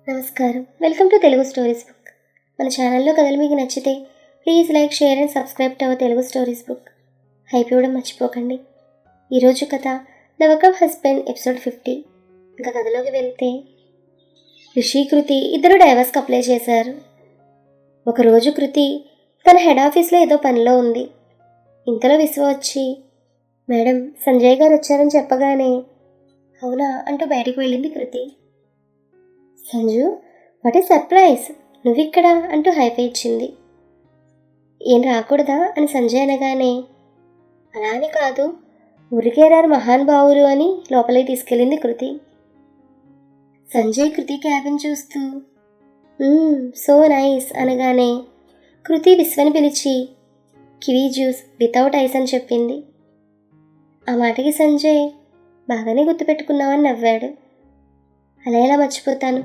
నమస్కారం, welcome to Telugu stories book. మన ఛానల్లో కథలు మీకు నచ్చితే please like, share and subscribe to our Telugu stories book. Hype ఇవ్వడం మర్చిపోకండి. ఈరోజు కథ the work of husband episode 50. ఇంకా కథలోకి వెళ్తే రిషి, కృతి ఇద్దరు డైవర్స్కి అప్లై చేశారు. ఒకరోజు కృతి తన హెడ్ ఆఫీస్లో ఏదో పనిలో ఉంది. ఇంతలో విశ్వ వచ్చి, మేడం సంజయ్ గారు వచ్చారని చెప్పగానే అవునా అంటూ బయటికి వెళ్ళింది కృతి. సంజు, వాట్ ఏ సర్ప్రైజ్, నువ్విక్కడ అంటూ హైఫై ఇచ్చింది. ఏం రాకూడదా అని సంజయ్ అనగానే అలా అని కాదు, ఊరికేరారు మహానుభావులు అని లోపలికి తీసుకెళ్ళింది కృతి. సంజయ్ కృతి క్యాబిన్ చూస్తూ సో నైస్ అనగానే కృతి విశ్వని పిలిచి కివీ జ్యూస్ వితౌట్ ఐస్ అని చెప్పింది. ఆ మాటకి సంజయ్ బాగానే గుర్తుపెట్టుకున్నావని నవ్వాడు. అలా ఎలా మర్చిపోతాను,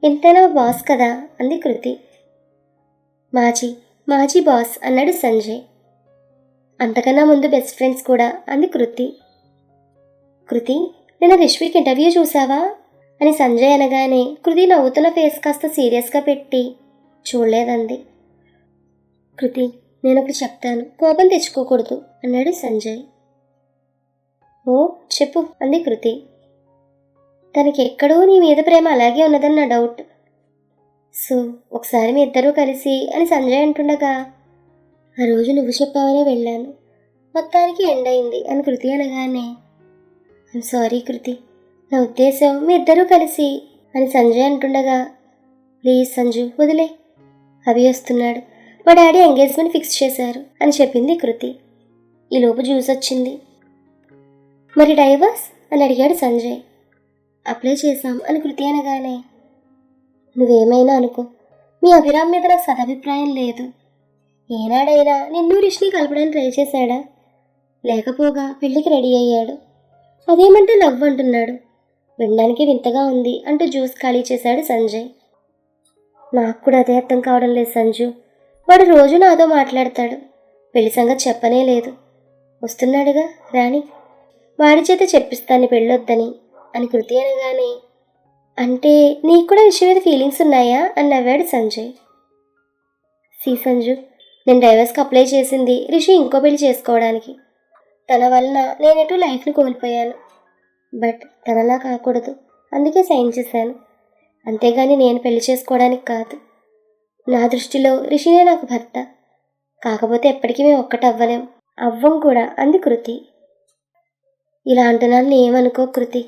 ఎంతైనా బాస్ కదా అంది కృతి. మాజీ బాస్ అన్నాడు సంజయ్. అంతకన్నా ముందు బెస్ట్ ఫ్రెండ్స్ కూడా అంది కృతి. కృతి, నేను రిష్విక్ ఇంటర్వ్యూ చూసావా అని సంజయ్ అనగానే కృతి నవ్వుతున్న ఫేస్ కాస్త సీరియస్గా పెట్టి చూడలేదంది. కృతి, నేను ఒకటి చెప్తాను, కోపం తెచ్చుకోకూడదు అన్నాడు సంజయ్. ఓ చెప్పు అంది కృతి. తనకి ఎక్కడో నీ మీద ప్రేమ అలాగే ఉన్నదని నా డౌట్. సో ఒకసారి మీ ఇద్దరూ కలిసి అని సంజయ్ అంటుండగా ఆ రోజు నువ్వు చెప్పావనే వెళ్ళాను, మొత్తానికి ఎండ్ అయింది అని కృతి అనగానే ఐమ్ సారీ కృతి, నా ఉద్దేశం మీ ఇద్దరూ కలిసి అని సంజయ్ అంటుండగా ప్లీజ్ సంజు వదిలే, అవి వస్తున్నాడు, మా డాడీ ఎంగేజ్మెంట్ ఫిక్స్ చేశారు అని చెప్పింది కృతి. ఈలోపు జ్యూస్ వచ్చింది. మరి డైవర్స్ అని అడిగాడు సంజయ్. అప్లై చేశాం అని కృతి అనగానే నువ్వేమైనా అనుకో, మీ అభిరామ్ మీద నాకు సదభిప్రాయం లేదు. ఏనాడైనా నిన్ను రిష్ని కలపడానికి ట్రై చేశాడా? లేకపోగా పెళ్లికి రెడీ అయ్యాడు, అదేమంటే లవ్ అంటున్నాడు, వినడానికి వింతగా ఉంది అంటూ జ్యూస్ ఖాళీ చేశాడు సంజయ్. నాకు కూడా అదే అర్థం కావడం లేదు సంజు, వాడు రోజు నాతో మాట్లాడతాడు, పెళ్లి సంగతి చెప్పనే లేదు. వస్తున్నాడుగా రాణి, వాడి చేత చెప్పిస్తాను పెళ్ళొద్దని అని కృతి అనగానే అంటే నీకు కూడా విషయం మీద ఫీలింగ్స్ ఉన్నాయా అని నవ్వాడు సంజయ్. సంజు, నేను డైవర్స్కి అప్లై చేసింది రిషి ఇంకో పెళ్లి చేసుకోవడానికి. తన వలన నేనెటూ లైఫ్ని కోల్పోయాను, బట్ తనలా కాకూడదు, అందుకే సైన్ చేశాను. అంతేగాని నేను పెళ్లి చేసుకోవడానికి కాదు. నా దృష్టిలో రిషినే నాకు భర్త, కాకపోతే ఎప్పటికీ మేము ఒక్కటవ్వలేం, అవ్వం కూడా అంది కృతి. ఇలా అంటున్నాను ఏమనుకో కృతి,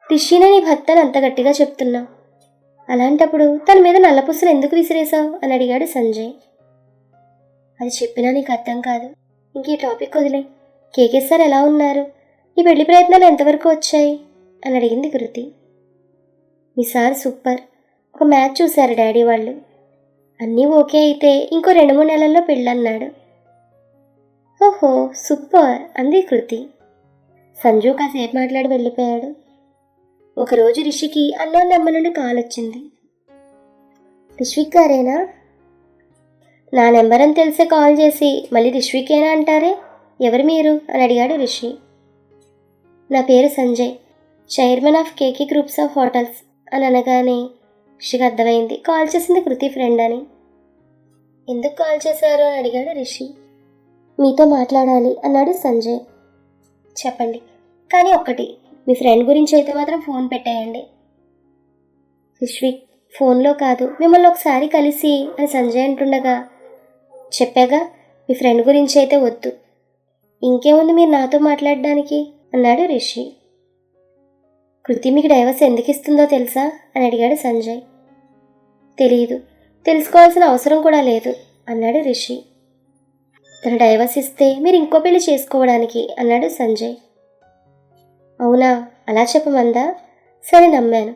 రిషినే నీ భర్తను అంత గట్టిగా చెప్తున్నావు, అలాంటప్పుడు తన మీద నల్లపుసలు ఎందుకు విసిరేశావు అని అడిగాడు సంజయ్. అది చెప్పినా నీకు అర్థం కాదు, ఇంక ఈ టాపిక్ వదిలే. కేకే సార్ ఎలా ఉన్నారు, ఈ పెళ్లి ప్రయత్నాలు ఎంతవరకు వచ్చాయి అని అడిగింది కృతి. మీ సార్ సూపర్, ఒక మ్యాచ్ చూశారు డాడీ వాళ్ళు, అన్నీ ఓకే అయితే ఇంకో 2-3 నెలల్లో పెళ్ళన్నాడు. ఓహో సూపర్ అంది కృతి. సంజు కాసేపు మాట్లాడి వెళ్ళిపోయాడు. ఒకరోజు రిషికి అన్నోన్ నెంబర్ నుండి కాల్ వచ్చింది. రిష్విక్ గారేనా? నా నెంబర్ అని తెలిసే కాల్ చేసి మళ్ళీ రిష్వికేనా అంటారే, ఎవరు మీరు అని అడిగాడు రిషి. నా పేరు Sanjay, chairman of KK groups of hotels అని అనగానే రిషికి అర్థమైంది కాల్ చేసింది కృతి ఫ్రెండ్ అని. ఎందుకు కాల్ చేశారు అని అడిగాడు రిషి. మీతో మాట్లాడాలి అన్నాడు సంజయ్. చెప్పండి, కానీ ఒక్కటి, మీ ఫ్రెండ్ గురించి అయితే మాత్రం ఫోన్ పెట్టేయండి. రిష్విక్, ఫోన్లో కాదు, మిమ్మల్ని ఒకసారి కలిసి అని సంజయ్ అంటుండగా చెప్పాగా మీ ఫ్రెండ్ గురించి అయితే వద్దు, ఇంకేముంది మీరు నాతో మాట్లాడడానికి అన్నాడు రిషి. కృతి మీకు డైవర్స్ ఎందుకు ఇస్తుందో తెలుసా అని అడిగాడు సంజయ్. తెలీదు, తెలుసుకోవాల్సిన అవసరం కూడా లేదు అన్నాడు రిషి. తన డైవర్స్ ఇస్తే మీరు ఇంకో పెళ్లి చేసుకోవడానికి అన్నాడు సంజయ్. అవునా, అలా చెప్పమందా? సరే నమ్మాను,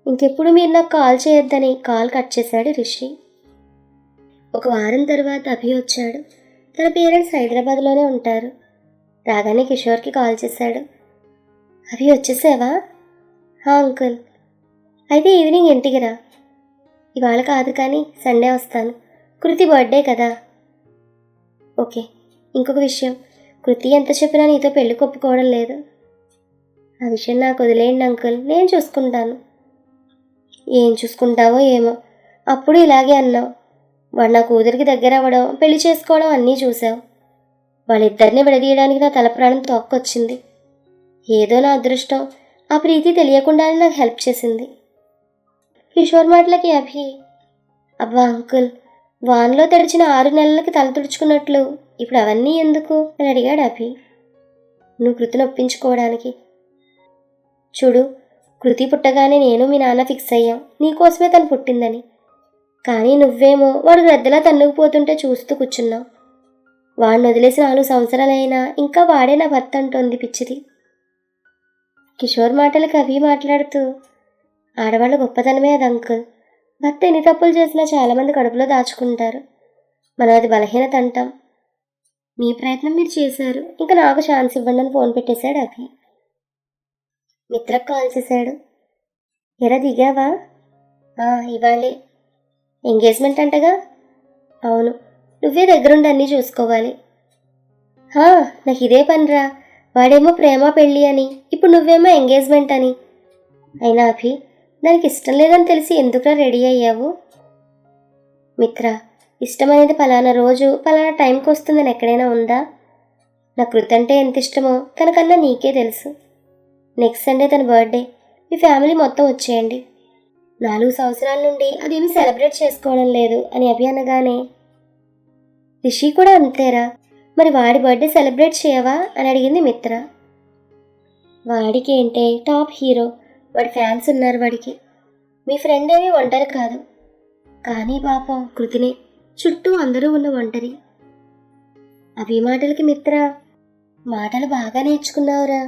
ఇంకెప్పుడు మీరు నాకు కాల్ చేయొద్దని కాల్ కట్ చేశాడు రిషి. ఒక వారం తర్వాత అభి వచ్చాడు. తన పేరెంట్స్ హైదరాబాద్లోనే ఉంటారు. రాగానే కిషోర్కి కాల్ చేశాడు. అభి వచ్చేసావా? అంకుల్, అయితే ఈవినింగ్ ఇంటికి రా. ఇవాళ కాదు కానీ సండే వస్తాను, కృతి బర్త్డే కదా. ఓకే, ఇంకొక విషయం, కృతి ఎంత చెప్పినా నీతో పెళ్లి ఒప్పుకోవడం లేదు. ఆ విషయం నాకు వదిలేయండి అంకుల్, నేను చూసుకుంటాను. ఏం చూసుకుంటావో ఏమో, అప్పుడు ఇలాగే అన్నావు. వాడు నా కూతురికి దగ్గర అవ్వడం, పెళ్లి చేసుకోవడం అన్నీ చూసావు. వాళ్ళిద్దరిని విడదీయడానికి నా తల ప్రాణం తోక్కొచ్చింది. ఏదో నా అదృష్టం ఆ ప్రీతి తెలియకుండానే నాకు హెల్ప్ చేసింది. కిషోర్ మాటలకి అభి, అబ్బా అంకుల్, వాన్లో తడిచిన 6 నెలలకి తల తుడుచుకున్నట్లు ఇప్పుడు అవన్నీ ఎందుకు అని అడిగాడు అభి. నువ్వు కృతిని ఒప్పించుకోవడానికి. చూడు, కృతి పుట్టగానే నేను మీ నాన్న ఫిక్స్ అయ్యాం నీకోసమే తను పుట్టిందని. కానీ నువ్వేమో వాడు గ్రద్దలా తన్నుకుపోతుంటే చూస్తూ కూర్చున్నావు. వాడిని వదిలేసి 4 సంవత్సరాలైనా ఇంకా వాడే నా భర్త అంటోంది పిచ్చిది. కిషోర్ మాటలకు అభి మాట్లాడుతూ, ఆడవాళ్ళ గొప్పతనమే అది అంకుల్. భర్త ఎన్ని తప్పులు చేసినా చాలామంది కడుపులో దాచుకుంటారు. మనం అది బలహీనత అంటాం. మీ ప్రయత్నం మీరు చేశారు, ఇంకా నాకు ఛాన్స్ ఇవ్వండి అని ఫోన్ పెట్టేశాడు అభి. మిత్రకు కాల్ చేశాడు. ఎరా దిగావా? ఇవాళే. ఎంగేజ్మెంట్ అంటగా? అవును, నువ్వే దగ్గరుండి అన్నీ చూసుకోవాలి. నాకు ఇదే పనిరా. వాడేమో ప్రేమ పెళ్ళి అని, ఇప్పుడు నువ్వేమో ఎంగేజ్మెంట్ అని. అయినా అభి, దానికి ఇష్టం లేదని తెలిసి ఎందుకురా రెడీ అయ్యావు? మిత్ర, ఇష్టం అనేది పలానా రోజు పలానా టైంకి వస్తుందని ఎక్కడైనా ఉందా? నా కృతి అంటే ఎంత ఇష్టమో తనకన్నా నీకే తెలుసు. నెక్స్ట్ సండే తన బర్త్డే. మీ ఫ్యామిలీ మొత్తం వచ్చేయండి. 4 సంవత్సరాల నుండి అదేమి సెలబ్రేట్ చేసుకోవడం లేదు అని అభి అనగానే, రిషి కూడా అంతేరా, మరి వాడి బర్త్డే సెలబ్రేట్ చేయవా అని అడిగింది మిత్ర. వాడికి ఏంటే, టాప్ హీరో, వాడి ఫ్యాన్స్ ఉన్నారు వాడికి. మీ ఫ్రెండ్ ఏమీ ఒంటరి కాదు. కానీ పాపం కృతినే, చుట్టూ అందరూ ఉన్న ఒంటరి. అభి మాటలకి మిత్ర, మాటలు బాగా నేర్చుకున్నావురా.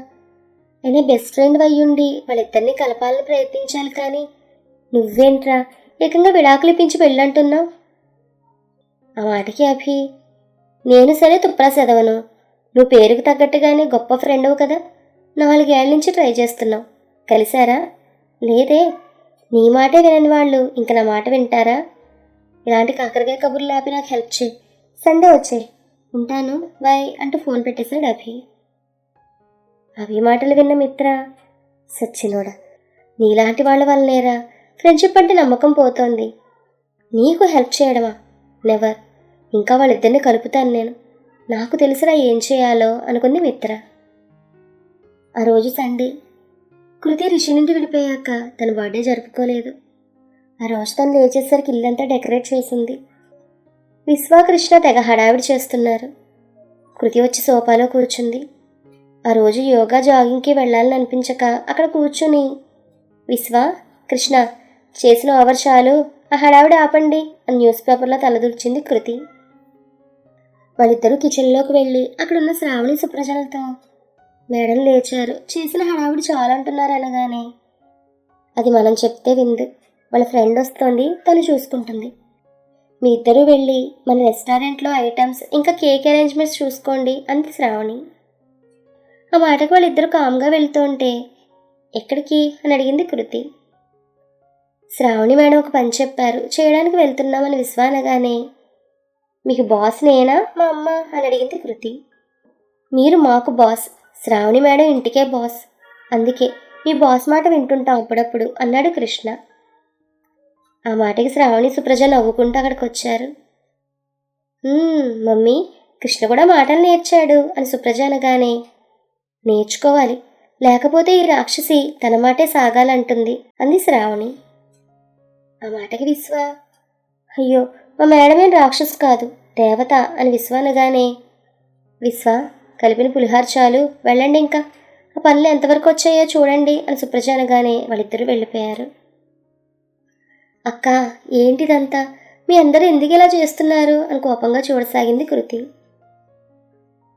అయినా బెస్ట్ ఫ్రెండ్ అయ్యుండి వాళ్ళిద్దరినీ కలపాలని ప్రయత్నించాలి. కానీ నువ్వేంట్రా ఏకంగా విడాకులు ఇప్పించి పెళ్ళంటున్నావు? ఆ మాటకి అభి, నేను సరే తుప్రా చదవను, నువ్వు పేరుకు తగ్గట్టుగానే గొప్ప ఫ్రెండవు కదా. 4 ఏళ్ల నుంచి ట్రై చేస్తున్నావు. కలిసారా? లేదే. నీ మాటే వినని వాళ్ళు ఇంక నా మాట వింటారా? ఇలాంటి కాకరకాయ కబుర్లు లేపి నాకు హెల్ప్ చేయి. సండే వచ్చే. ఉంటాను, బాయ్ అంటూ ఫోన్ పెట్టేశాడు అభి. అభి మాటలు విన్న మిత్ర, సచ్చినోడా, నీలాంటి వాళ్ళ వల్లనేరా ఫ్రెండ్షిప్ అంటే నమ్మకం పోతోంది. నీకు హెల్ప్ చేయడమా? నెవర్. ఇంకా వాళ్ళిద్దరిని కలుపుతాను నేను. నాకు తెలుసురా ఏం చేయాలో అనుకుంది మిత్ర. ఆ రోజు సండే. కృతి రిషి నుండి వెళ్ళిపోయాక తన బర్త్డే జరుపుకోలేదు. ఆ రోజు తను లేచేసరికి ఇల్లంతా డెకరేట్ చేసింది. విశ్వకృష్ణ తెగ హడావిడి చేస్తున్నారు. కృతి వచ్చి సోఫాలో కూర్చుంది. ఆ రోజు యోగా జాగింగ్కి వెళ్ళాలని అనిపించక అక్కడ కూర్చుని, విశ్వ, కృష్ణ, చేసిన ఓవర్ చాలు, ఆ హడావిడి ఆపండి అని న్యూస్ పేపర్లో తలదూర్చింది కృతి. వాళ్ళిద్దరూ కిచెన్లోకి వెళ్ళి అక్కడున్న శ్రావణి సుప్రజలతో, మేడం లేచారు, చేసిన హడావిడి చాలంటున్నారు అనగానే, అది మనం చెప్తే విందు, వాళ్ళ ఫ్రెండ్ వస్తోంది, తను చూసుకుంటుంది. మీ ఇద్దరూ వెళ్ళి మన రెస్టారెంట్లో ఐటమ్స్ ఇంకా కేక్ అరేంజ్మెంట్స్ చూసుకోండి అంది శ్రావణి. ఆ మాటకు వాళ్ళిద్దరూ కామ్గా వెళ్తుంటే, ఎక్కడికి అని అడిగింది కృతి. శ్రావణి మేడం ఒక పని చెప్పారు, చేయడానికి వెళ్తున్నామని విశ్వ అనగానే, మీకు బాస్ నేనా మా అమ్మ అని అడిగింది కృతి. మీరు మాకు బాస్, శ్రావణి మేడం ఇంటికే బాస్, అందుకే మీ బాస్ మాట వింటుంటాం అప్పుడప్పుడు అన్నాడు కృష్ణ. ఆ మాటకి శ్రావణి సుప్రజ నవ్వుకుంటూ అక్కడికి వచ్చారు. మమ్మీ, కృష్ణ కూడా మాటలు నేర్చాడు అని సుప్రజ అనగానే, నేర్చుకోవాలి, లేకపోతే ఈ రాక్షసి తన మాటే సాగాలంటుంది అంది శ్రావణి. ఆ మాటకి విశ్వ, అయ్యో మా మేడమేం రాక్షసు కాదు, దేవత అని విశ్వ అనగానే, విశ్వ, కలిపిన పులిహార చాలు, వెళ్ళండి, ఇంకా ఆ పనులు ఎంతవరకు వచ్చాయో చూడండి అని సుప్రజ అనగానే వాళ్ళిద్దరూ వెళ్ళిపోయారు. అక్క, ఏంటిదంతా, మీ అందరూ ఎందుకు ఇలా చేస్తున్నారు అని కోపంగా చూడసాగింది కృతి.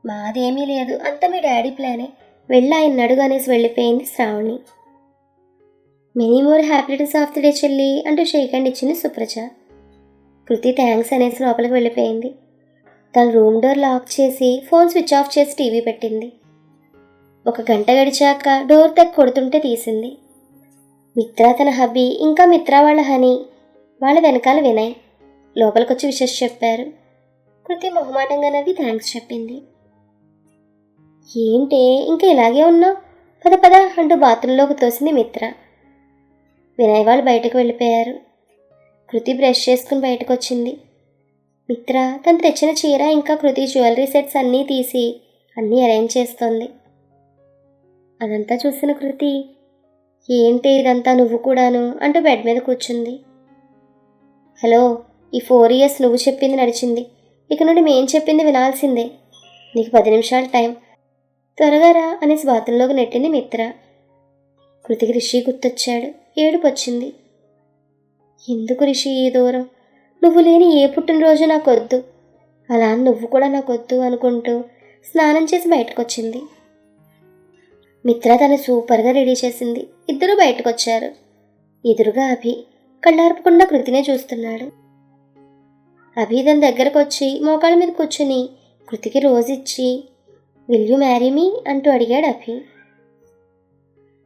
మాదేమీ లేదు, అంతా మీ డాడీ ప్లానే, వెళ్ళి ఆయన అడుగు అనేసి వెళ్ళిపోయింది Shravani. Many more happiness of the day చెల్లి అంటూ షేక్ హ్యాండ్ ఇచ్చింది సుప్రజ. కృతి థ్యాంక్స్ అనేసి లోపలికి వెళ్ళిపోయింది. తన రూమ్ డోర్ లాక్ చేసి ఫోన్ స్విచ్ ఆఫ్ చేసి టీవీ పెట్టింది. 1 గంట గడిచాక డోర్ తగ్గి కొడుతుంటే తీసింది. మిత్ర తన హబ్బీ ఇంకా మిత్ర వాళ్ళ హనీ, వాళ్ళ వెనకాల వినయ్ లోపలికొచ్చి విషెస్ చెప్పారు. కృతి మొహమాటంగా నవ్వి థ్యాంక్స్ చెప్పింది. ఏంటే ఇంకా ఇలాగే ఉన్నావు, పద పద అంటూ బాత్రూంలోకి తోసింది మిత్ర. వినయ్ వాళ్ళు బయటకు వెళ్ళిపోయారు. కృతి బ్రష్ చేసుకుని బయటకు వచ్చింది. మిత్ర తను తెచ్చిన చీర ఇంకా కృతి జ్యువెలరీ సెట్స్ అన్నీ తీసి అన్నీ అరేంజ్ చేస్తోంది. అదంతా చూసిన కృతి, ఏంటి ఇదంతా నువ్వు కూడాను అంటూ బెడ్ మీద కూర్చుంది. హలో, ఈ 4 years నువ్వు చెప్పింది నడిచింది, ఇక నుండి మేం చెప్పింది వినాల్సిందే. నీకు 10 నిమిషాలు టైం, త్వరగా రా అనేసి బాత్రూంలోకి నెట్టింది మిత్ర. కృతికి రిషి గుర్తొచ్చాడు. ఏడుపు వచ్చింది. ఎందుకు రిషి ఈ దూరం? నువ్వు లేని ఏ పుట్టినరోజు నాకొద్దు, అలా నువ్వు కూడా నాకొద్దు అనుకుంటూ స్నానం చేసి బయటకొచ్చింది. మిత్ర తను సూపర్గా రెడీ చేసింది. ఇద్దరూ బయటకొచ్చారు. ఎదురుగా అభి కళ్ళార్పకుండా కృతినే చూస్తున్నాడు. అభి తన దగ్గరకు వచ్చి మోకాళ్ళ మీద కూర్చుని కృతికి రోజిచ్చి విల్ యూ మ్యారీ మీ అంటూ అడిగాడు అభి.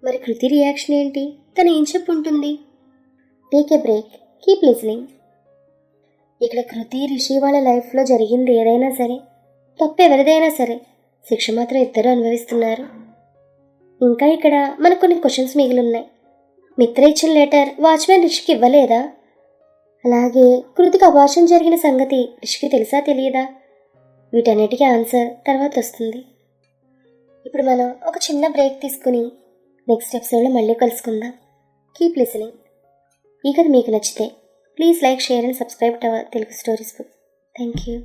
మరి కృతి రియాక్షన్ ఏంటి? తను ఏం చెప్పుంటుంది? Take a break, keep listening. ఇక్కడ కృతి రిషి వాళ్ళ లైఫ్లో జరిగింది ఏదైనా సరే, తప్పు ఎవరిదైనా సరే, శిక్ష మాత్రం ఇద్దరు అనుభవిస్తున్నారు. ఇంకా ఇక్కడ మనకు కొన్ని క్వశ్చన్స్ మిగిలిన్నాయి. మిత్ర ఇచ్చిన లెటర్ వాచ్మెన్ రిషికి ఇవ్వలేదా? అలాగే కృతికి అబార్షన్ జరిగిన సంగతి రిషికి తెలుసా తెలియదా? వీటన్నిటికీ ఆన్సర్ తర్వాత వస్తుంది. ఇప్పుడు మనం ఒక చిన్న బ్రేక్ తీసుకుని నెక్స్ట్ ఎపిసోడ్లో మళ్ళీ కలుసుకుందాం. Keep listening. ఈ కథ మీకు నచ్చితే please like, share and subscribe to our Telugu stories book. Thank you.